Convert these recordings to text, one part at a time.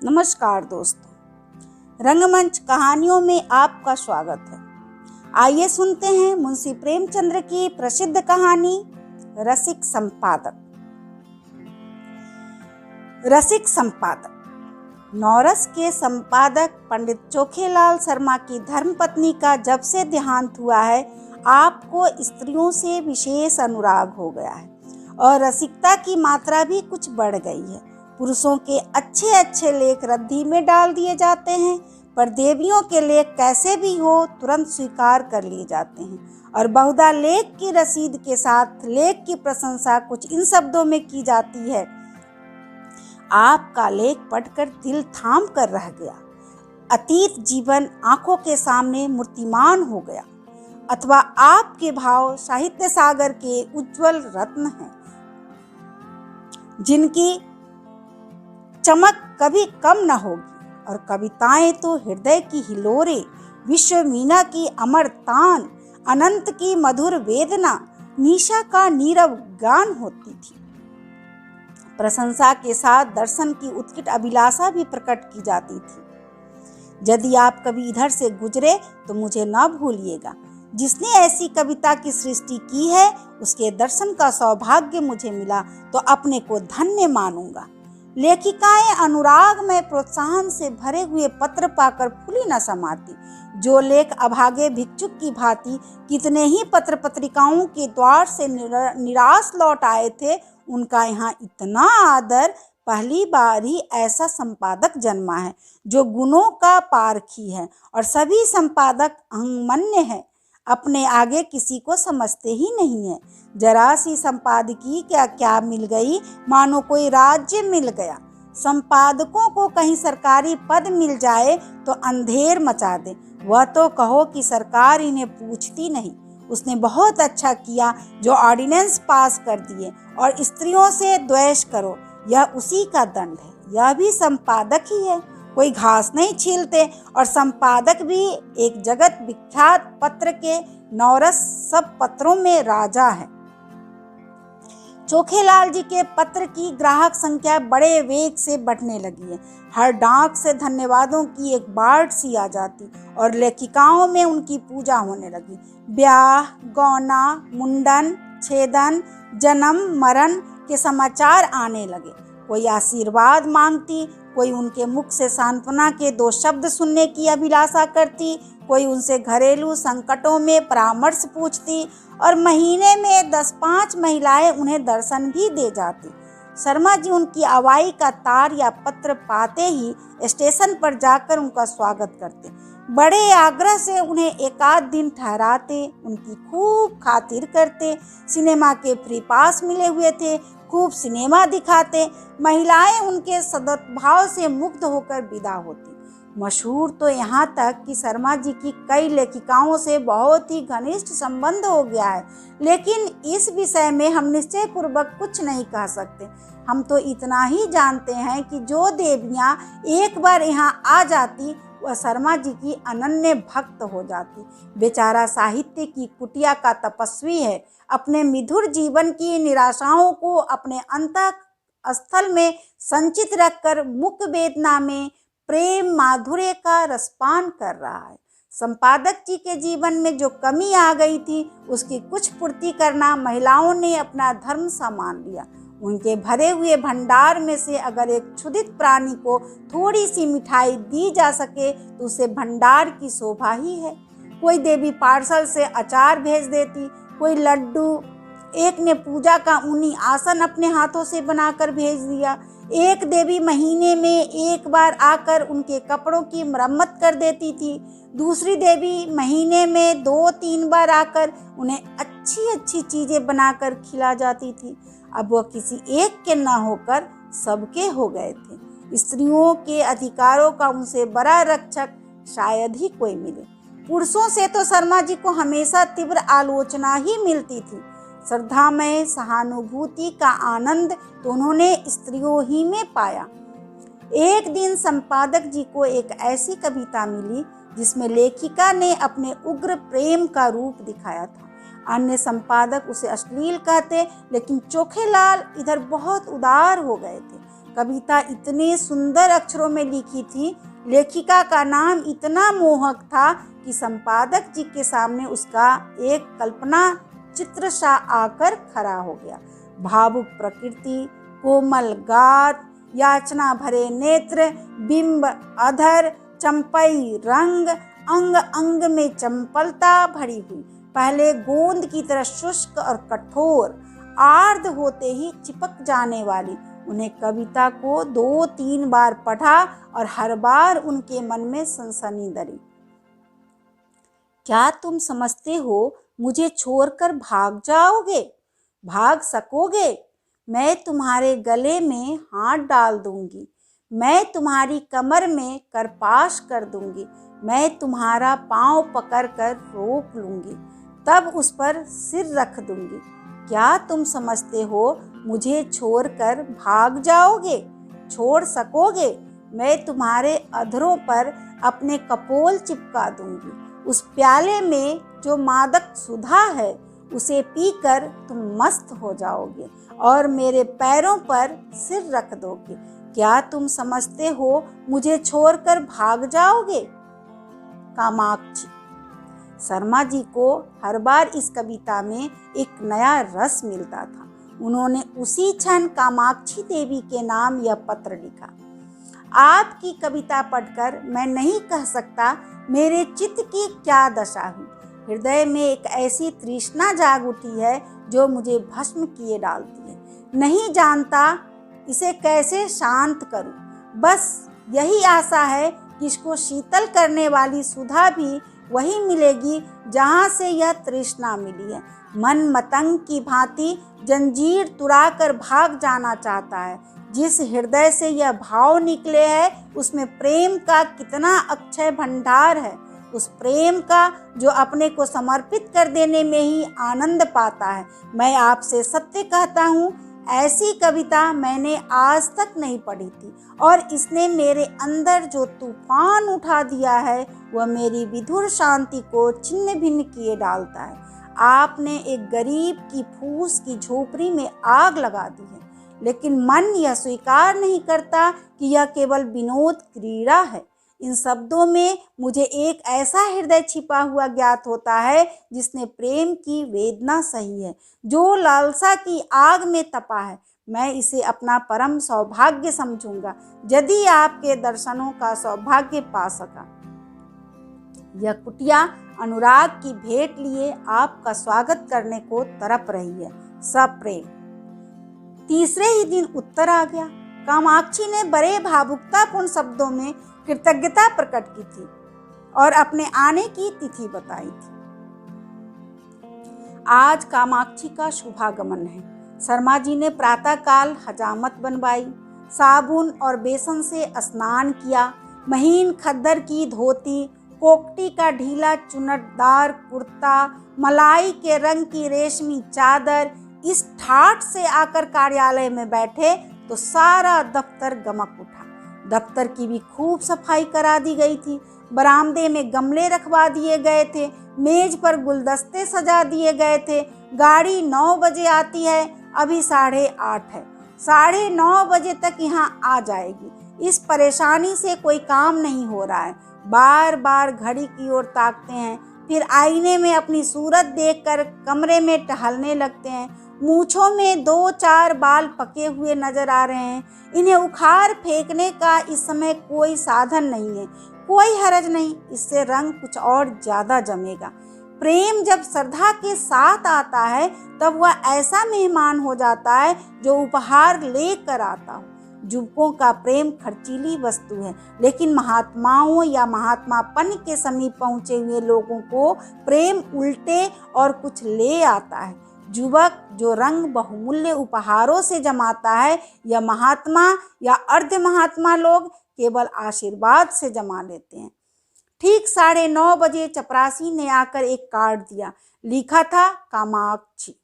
नमस्कार दोस्तों, रंगमंच कहानियों में आपका स्वागत है। आइए सुनते हैं मुंशी प्रेमचंद्र की प्रसिद्ध कहानी रसिक संपादक। रसिक संपादक नौरस के संपादक पंडित चोखेलाल शर्मा की धर्मपत्नी का जब से देहांत हुआ है, आपको स्त्रियों से विशेष अनुराग हो गया है और रसिकता की मात्रा भी कुछ बढ़ गई है। पुरुषों के अच्छे अच्छे लेख रद्दी में डाल दिए जाते हैं, पर देवियों के लेख कैसे भी हो तुरंत स्वीकार कर लिए जाते हैं और बहुधा लेख की रसीद के साथ लेख की प्रशंसा कुछ इन शब्दों में की जाती है। आपका लेख पढ़कर दिल थाम कर रह गया, अतीत जीवन आंखों के सामने मूर्तिमान हो गया, अथवा आपके भाव साहित्य सागर के उज्जवल रत्न हैं, जिनकी चमक कभी कम न होगी। और कविताएं तो हृदय की हिलोरे, विश्व मीना की अमर तान, अनंत की मधुर वेदना, निशा का नीरव गान होती थी। प्रशंसा के साथ दर्शन की उत्कट अभिलाषा भी प्रकट की जाती थी। यदि आप कभी इधर से गुजरे तो मुझे न भूलिएगा। जिसने ऐसी कविता की सृष्टि की है उसके दर्शन का सौभाग्य मुझे मिला तो अपने को धन्य मानूंगा। लेखिकाएं अनुराग में प्रोत्साहन से भरे हुए पत्र पाकर फूली न समाती। जो लेख अभागे भिक्षुक की भांति कितने ही पत्र पत्रिकाओं के द्वार से निराश लौट आए थे, उनका यहाँ इतना आदर। पहली बार ही ऐसा संपादक जन्मा है जो गुणों का पारखी है और सभी संपादक अहंगम्य है, अपने आगे किसी को समझते ही नहीं है। जरा सी संपादकी क्या मिल गई, मानो कोई राज्य मिल गया। संपादकों को कहीं सरकारी पद मिल जाए तो अंधेर मचा दे। वह तो कहो कि सरकार इन्हें पूछती नहीं। उसने बहुत अच्छा किया जो ऑर्डिनेंस पास कर दिए और स्त्रियों से द्वेष करो, यह उसी का दंड है। यह भी संपादक ही है, कोई घास नहीं छीलते। और संपादक भी एक जगत विख्यात पत्र के नौरस सब पत्रों में राजा है। चोखेलाल जी के पत्र की ग्राहक संख्या बड़े वेग से बढ़ने लगी है। हर डाक से धन्यवादों की एक बाढ़ सी आ जाती और लेखिकाओं में उनकी पूजा होने लगी। ब्याह, गौना, मुंडन, छेदन, जन्म, मरण के समाचार आने लगे। कोई आशीर्वाद मांगती, कोई उनके मुख से सांत्वना के 2 शब्द सुनने की अभिलाषा करती, कोई उनसे घरेलू संकटों में परामर्श पूछती और महीने में 10-5 महिलाएं उन्हें दर्शन भी दे जाती। शर्मा जी उनकी आवाई का तार या पत्र पाते ही स्टेशन पर जाकर उनका स्वागत करते, बड़े आग्रह से उन्हें एकाध दिन ठहराते, उनकी खूब खातिर करते। सिनेमा के फ्री पास मिले हुए थे, खूब सिनेमा दिखाते। महिलाएं उनके सद्भाव से मुग्ध होकर विदा होती। मशहूर तो यहाँ तक कि शर्मा जी की कई लेखिकाओं से बहुत ही घनिष्ठ संबंध हो गया है, लेकिन इस विषय में हम निश्चय पूर्वक कुछ नहीं कह सकते। हम तो इतना ही जानते हैं कि जो देवियाँ एक बार यहाँ आ जाती वह शर्मा जी की अनन्य भक्त हो जाती। बेचारा साहित्य की कुटिया का तपस्वी है, अपने मिधुर जीवन की निराशाओं को अपने अंतः स्थल में संचित रखकर मुख वेदना में प्रेम माधुर्य का रसपान कर रहा है। संपादक जी के जीवन में जो कमी आ गई थी उसकी कुछ पूर्ति करना महिलाओं ने अपना धर्म सा मान लिया। उनके भरे हुए भंडार में से अगर एक क्षुधित प्राणी को थोड़ी सी मिठाई दी जा सके तो उसे भंडार की शोभा ही है। कोई देवी पार्सल से अचार भेज देती, कोई लड्डू, एक ने पूजा का ऊनी आसन अपने हाथों से बनाकर भेज दिया। एक देवी महीने में एक बार आकर उनके कपड़ों की मरम्मत कर देती थी, दूसरी देवी महीने में 2-3 बार आकर उन्हें अच्छी अच्छी चीज़ें बनाकर खिला जाती थी। अब वह किसी एक के न होकर सबके हो गए थे। स्त्रियों के अधिकारों का उनसे बड़ा रक्षक शायद ही कोई मिले। पुरुषों से तो शर्मा जी को हमेशा तीव्र आलोचना ही मिलती थी। श्रद्धामय सहानुभूति का आनंद तो उन्होंने स्त्रियों ही में पाया। एक दिन संपादक जी को एक ऐसी कविता मिली जिसमें लेखिका ने अपने उग्र प्रेम का रूप दिखाया था। अन्य संपादक उसे अश्लील कहते, लेकिन चोखेलाल इधर बहुत उदार हो गए थे। कविता इतने सुंदर अक्षरों में लिखी थी, लेखिका का नाम इतना मोहक था कि संपादक जी के सामने उसका एक कल्पना चित्र सा आकर खड़ा हो गया। भावुक प्रकृति, कोमल गात, याचना भरे नेत्र, बिंब अधर, चंपई रंग, अंग अंग में चंपलता भरी हुई, पहले गोंद की तरह शुष्क और कठोर, आर्द्र होते ही चिपक जाने वाली। उन्हें कविता को 2-3 बार पढ़ा और हर बार उनके मन में सनसनी दरी। क्या तुम समझते हो मुझे छोड़कर भाग जाओगे? भाग सकोगे? मैं तुम्हारे गले में हाथ डाल दूंगी, मैं तुम्हारी कमर में करपाश कर दूंगी, मैं तुम्हारा पांव पकड़कर रोक लूंगी, तब उस पर सिर रख दूंगी। क्या तुम समझते हो मुझे छोड़कर भाग जाओगे? छोड़ सकोगे? मैं तुम्हारे अधरों पर अपने कपोल चिपका दूंगी। उस प्याले में जो मादक सुधा है उसे पीकर तुम मस्त हो जाओगे और मेरे पैरों पर सिर रख दोगे। क्या तुम समझते हो मुझे छोड़कर भाग जाओगे? कामाक्षी। शर्मा जी को हर बार इस कविता में एक नया रस मिलता था। उन्होंने उसी क्षण कामाक्षी देवी के नाम यह पत्र लिखा। आपकी कविता पढ़कर मैं नहीं कह सकता मेरे चित्त की क्या दशा हुई। हृदय में एक ऐसी तृष्णा जाग उठी है जो मुझे भस्म किए डालती है। नहीं जानता इसे कैसे शांत करूं। बस यही आशा है कि इसको शीतल करने वाली सुधा भी वही मिलेगी जहाँ से यह तृष्णा मिली है। मन मतंग की भांति जंजीर तुड़ाकर भाग जाना चाहता है। जिस हृदय से यह भाव निकले है उसमें प्रेम का कितना अक्षय भंडार है। उस प्रेम का जो अपने को समर्पित कर देने में ही आनंद पाता है। मैं आपसे सत्य कहता हूँ, ऐसी कविता मैंने आज तक नहीं पढ़ी थी और इसने मेरे अंदर जो तूफान उठा दिया है वह मेरी विधुर शांति को छिन्न भिन्न किए डालता है। आपने एक गरीब की फूस की झोपड़ी में आग लगा दी है, लेकिन मन यह स्वीकार नहीं करता कि यह केवल विनोद क्रीड़ा है। इन शब्दों में मुझे एक ऐसा हृदय छिपा हुआ ज्ञात होता है जिसने प्रेम की वेदना सही है, जो लालसा की आग में तपा है। मैं इसे अपना परम सौभाग्य समझूंगा यदि आपके दर्शनों का सौभाग्य पा सका। यह कुटिया अनुराग की भेंट लिए आपका स्वागत करने को तड़प रही है। सप्रेम। तीसरे ही दिन उत्तर आ गया। कामाक्षी ने बड़े भावुकतापूर्ण शब्दों में कृतज्ञता प्रकट की थी और अपने आने की तिथि बताई थी। आज कामाक्षी का शुभागमन है। शर्मा जी ने प्रातःकाल हजामत बनवाई, साबुन और बेसन से स्नान किया। महीन खद्दर की धोती, कोकटी का ढीला चुनटदार कुर्ता, मलाई के रंग की रेशमी चादर, इस ठाठ से आकर कार्यालय में बैठे तो सारा दफ्तर गमक उठा। दफ्तर की भी खूब सफाई करा दी गई थी। बरामदे में गमले रखवा दिए गए थे, मेज पर गुलदस्ते सजा दिए गए थे। गाड़ी 9 बजे आती है, अभी 8:30 है। 9:30 बजे तक यहाँ आ जाएगी। इस परेशानी से कोई काम नहीं हो रहा है। बार बार घड़ी की ओर ताकते हैं, फिर आईने में अपनी सूरत देखकर कमरे में टहलने लगते हैं। मूंछों में 2-4 बाल पके हुए नजर आ रहे हैं। इन्हें उखाड़ फेंकने का इस समय कोई साधन नहीं है। कोई हरज नहीं, इससे रंग कुछ और ज्यादा जमेगा। प्रेम जब श्रद्धा के साथ आता है तब वह ऐसा मेहमान हो जाता है जो उपहार लेकर आता हो। युवकों का प्रेम खर्चीली वस्तु है, लेकिन महात्माओं या महात्मापन के समीप पहुंचे हुए लोगों को प्रेम उल्टे और कुछ ले आता है। युवक जो रंग बहुमूल्य उपहारों से जमाता है, या महात्मा या अर्ध महात्मा लोग केवल आशीर्वाद से जमा लेते हैं। ठीक 9:30 बजे चपरासी ने आकर एक कार्ड दिया। लिखा था कामाक्षी।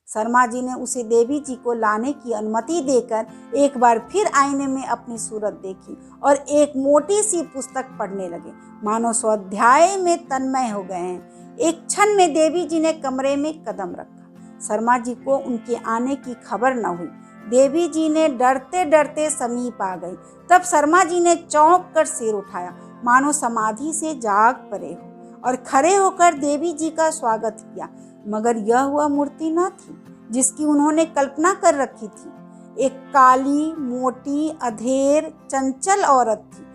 शर्मा जी ने उसे देवी जी को लाने की अनुमति देकर एक बार फिर आईने में अपनी सूरत देखी और एक मोटी सी पुस्तक पढ़ने लगे, मानो स्वाध्याय में तन्मय हो गए हैं। एक क्षण में देवी जी ने कमरे में कदम रखा। शर्मा जी को उनके आने की खबर न हुई। देवी जी ने डरते डरते समीप आ गई। तब शर्मा जी ने चौंक कर सिर उठाया, मानो समाधि से जाग पड़े हो, और खड़े होकर देवी जी का स्वागत किया। मगर यह वह मूर्ति न थी जिसकी उन्होंने कल्पना कर रखी थी। एक काली, मोटी, अधेर, चंचल औरत थी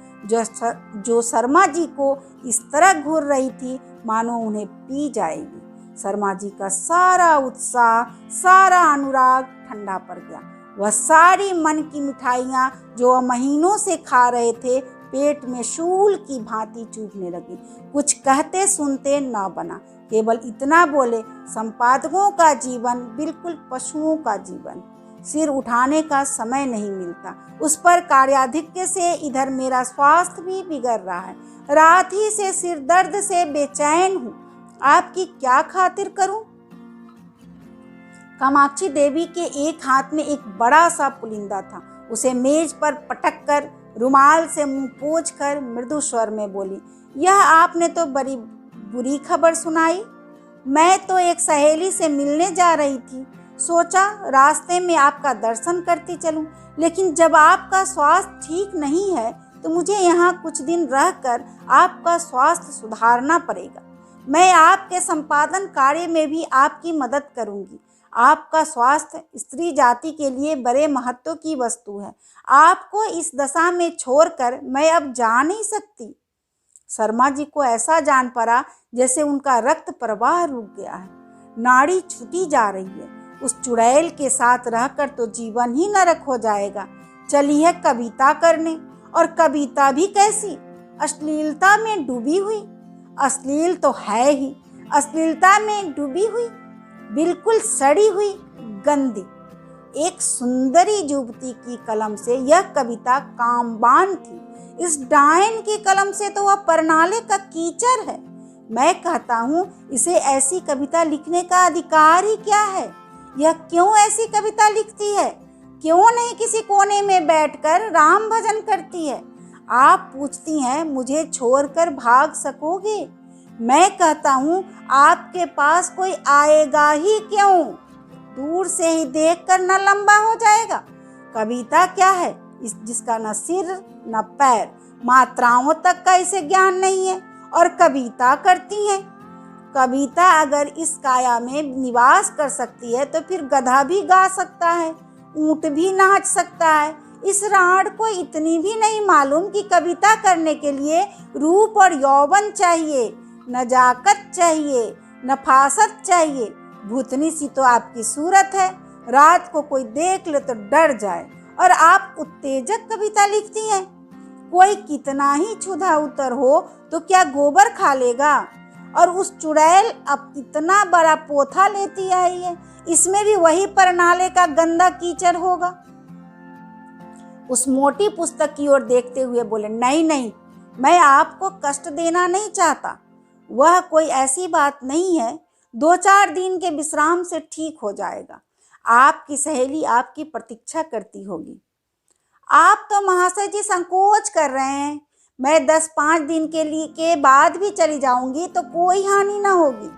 जो शर्मा जी को इस तरह घूर रही थी मानो उन्हें पी जाएगी। शर्मा जी का सारा उत्साह, सारा अनुराग ठंडा पड़ गया। वह सारी मन की मिठाइयाँ जो वह महीनों से खा रहे थे पेट में शूल की भांति चुभने लगी। कुछ कहते सुनते न बना, केवल इतना बोले, संपादकों का जीवन बिल्कुल पशुओं का जीवन। सिर उठाने का समय नहीं मिलता। उस पर कार्याधिक्य से इधर मेरा स्वास्थ्य भी बिगड़ रहा है। रात ही से सिर दर्द से बेचैन हूँ। आपकी क्या खातिर करूं? कामाक्षी देवी के एक हाथ में एक बड़ा सा पुलिंदा था। उसे मेज पर पटक कर रुमाल से मुंह पोंछ कर मृदु स्वर में बोली, यह आपने तो बड़ी बुरी खबर सुनाई। मैं तो एक सहेली से मिलने जा रही थी, सोचा रास्ते में आपका दर्शन करती चलूं, लेकिन जब आपका स्वास्थ्य ठीक नहीं है तो मुझे यहाँ कुछ दिन रहकर आपका स्वास्थ्य सुधारना पड़ेगा। मैं आपके संपादन कार्य में भी आपकी मदद करूंगी। आपका स्वास्थ्य स्त्री जाति के लिए बड़े महत्व की वस्तु है। आपको इस दशा में छोड़कर मैं अब जा नहीं सकती। शर्मा जी को ऐसा जान पड़ा जैसे उनका रक्त प्रवाह रुक गया है, नाड़ी छूटी जा रही है। उस चुड़ैल के साथ रहकर तो जीवन ही नरक हो जाएगा। चली है कविता करने, और कविता भी कैसी, अश्लीलता में डूबी हुई। अश्लील तो है ही, अश्लीलता में डूबी हुई, बिल्कुल सड़ी हुई, गंदी। एक सुंदरी युवती की कलम से यह कविता कामबान थी। इस डायन की कलम से तो वह परनाले का कीचड़ है। मैं कहता हूँ इसे ऐसी कविता लिखने का अधिकार ही क्या है? यह क्यों ऐसी कविता लिखती है? क्यों नहीं किसी कोने में बैठकर राम भजन करती है? आप पूछती हैं मुझे छोड़कर भाग सकोगे? मैं कहता हूँ आपके पास कोई आएगा ही क्यों? दूर से ही देखकर न लंबा हो जाएगा। कविता क्या है जिसका न सिर न पैर, मात्राओं तक का इसे ज्ञान नहीं है, और कविता करती हैं। कविता अगर इस काया में निवास कर सकती है तो फिर गधा भी गा सकता है, ऊंट भी नाच सकता है। इस राण को इतनी भी नहीं मालूम कि कविता करने के लिए रूप और यौवन चाहिए, नजाकत चाहिए, नफासत चाहिए। भूतनी सी तो आपकी सूरत है, रात को कोई देख ले तो डर जाए, और आप उत्तेजक कविता लिखती हैं। कोई कितना ही क्षुधा उतर हो तो क्या गोबर खा लेगा? और उस चुड़ैल अब इतना बड़ा पोथा लेती आई है, इसमें भी वही परनाले का गंदा कीचड़ होगा। उस मोटी पुस्तक की ओर देखते हुए बोले, नहीं नहीं, मैं आपको कष्ट देना नहीं चाहता। वह कोई ऐसी बात नहीं है, 2-4 दिन के विश्राम से ठीक हो जाएगा। आपकी सहेली आपकी प्रतीक्षा करती होगी। आप तो महाशय जी संकोच कर रहे हैं। मैं 10-5 दिन के बाद भी चली जाऊंगी तो कोई हानि ना होगी।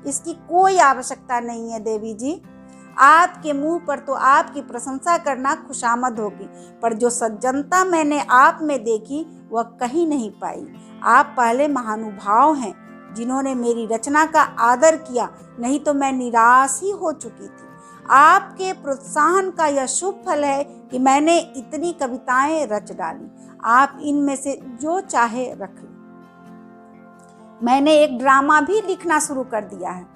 इसकी कोई आवश्यकता नहीं है देवी जी। आपके मुंह पर तो आपकी प्रशंसा करना खुशामद होगी, पर जो सज्जनता मैंने आप में देखी वह कहीं नहीं पाई। आप पहले महानुभाव हैं जिन्होंने मेरी रचना का आदर किया, नहीं तो मैं निराश ही हो चुकी थी। आपके प्रोत्साहन का यह शुभ फल है कि मैंने इतनी कविताएं रच डाली। आप इनमें से जो चाहे रख लें। मैंने एक ड्रामा भी लिखना शुरू कर दिया है,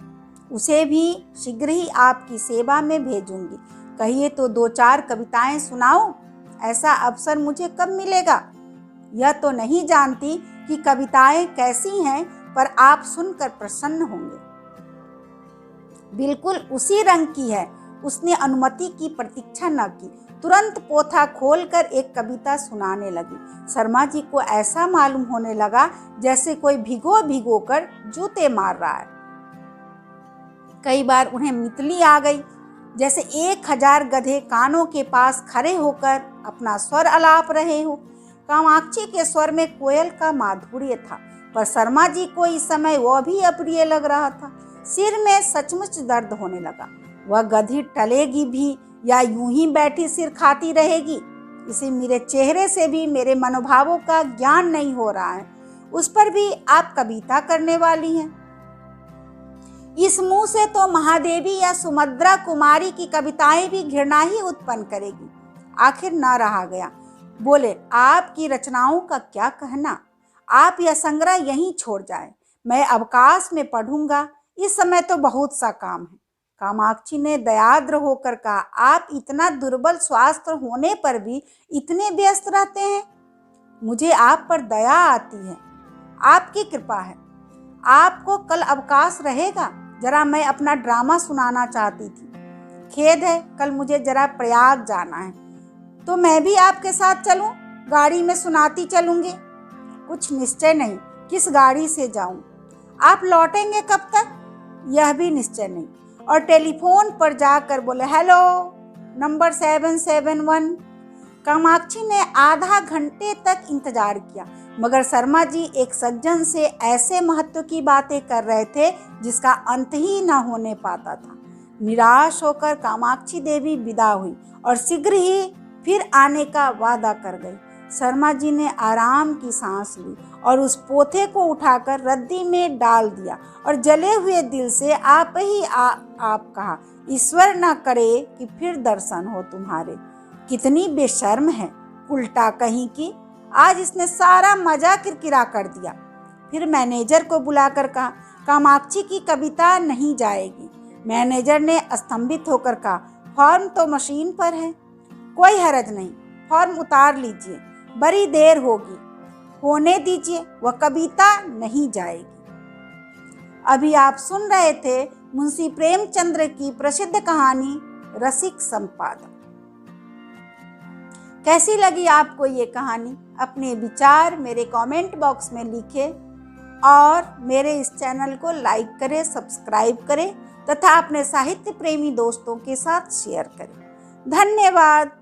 उसे भी शीघ्र ही आपकी सेवा में भेजूंगी। कहिए तो 2-4 कविताएं सुनाओ। ऐसा अवसर मुझे कब मिलेगा? यह तो नहीं जानती कि कविताएं कैसी हैं, पर आप सुनकर प्रसन्न होंगे। बिल्कुल उसी रंग की है। उसने अनुमति की प्रतीक्षा न की, तुरंत पोथा खोलकर एक कविता सुनाने लगी। शर्मा जी को ऐसा मालूम होने लगा जैसे कोई भिगो कर जूते मार रहा है। कई बार उन्हें मितली आ गई, जैसे 1000 गधे कानों के पास खड़े होकर अपना स्वर अलाप रहे हो। कामाक्षी के स्वर में कोयल का माधुर्य था, पर शर्मा जी को इस समय वह भी अप्रिय लग रहा था। सिर में सचमुच दर्द होने लगा। वह गधी टलेगी भी या यूं ही बैठी सिर खाती रहेगी? इसे मेरे चेहरे से भी मेरे मनोभावों का ज्ञान नहीं हो रहा है, उस पर भी आप कविता करने वाली हैं। इस मुंह से तो महादेवी या सुमद्रा कुमारी की कविताएं भी घृणा ही उत्पन्न करेगी। आखिर न रहा गया, बोले, आपकी रचनाओं का क्या कहना? आप यह संग्रह यहीं छोड़ जाए, मैं अवकाश में पढ़ूंगा, इस समय तो बहुत सा काम है। कामाक्षी ने दयाद्र होकर कहा, आप इतना दुर्बल स्वास्थ्य होने पर भी इतने व्यस्त रहते हैं? मुझे आप पर दया आती है, आपकी कृपा है। आपको कल अवकाश रहेगा? जरा मैं अपना ड्रामा सुनाना चाहती थी। खेद है, कल मुझे जरा प्रयाग जाना है। तो मैं भी आपके साथ चलूं? गाड़ी में सुनाती चलूंगी। कुछ निश्चय नहीं किस गाड़ी से जाऊं। आप लौटेंगे कब तक? यह भी निश्चय नहीं। और टेलीफोन पर जाकर बोले, हेलो, नंबर 771। कामाक्षी ने आधा घंटे तक इंतजार किया, मगर शर्मा जी एक सज्जन से ऐसे महत्व की बातें कर रहे थे जिसका अंत ही न होने पाता था। निराश होकर कामाक्षी देवी विदा हुई और शीघ्र ही फिर आने का वादा कर गई। शर्मा जी ने आराम की सांस ली और उस पोथे को उठाकर रद्दी में डाल दिया और जले हुए दिल से आप ही आप कहा, ईश्वर न करे कि फिर दर्शन हो तुम्हारे। कितनी बेशर्म है, उल्टा कहीं की, आज इसने सारा मजा किरकिरा कर दिया। फिर मैनेजर को बुलाकर कहा, कामाक्षी की कविता नहीं जाएगी। मैनेजर ने स्तंभित होकर कहा, फॉर्म तो मशीन पर है। कोई हरज नहीं, फॉर्म उतार लीजिए, बड़ी देर होगी, होने दीजिए, वह कविता नहीं जाएगी। अभी आप सुन रहे थे मुंशी प्रेमचंद्र की प्रसिद्ध कहानी रसिक संपादक। कैसी लगी आपको ये कहानी? अपने विचार मेरे कमेंट बॉक्स में लिखें और मेरे इस चैनल को लाइक करें, सब्सक्राइब करें तथा अपने साहित्य प्रेमी दोस्तों के साथ शेयर करें। धन्यवाद।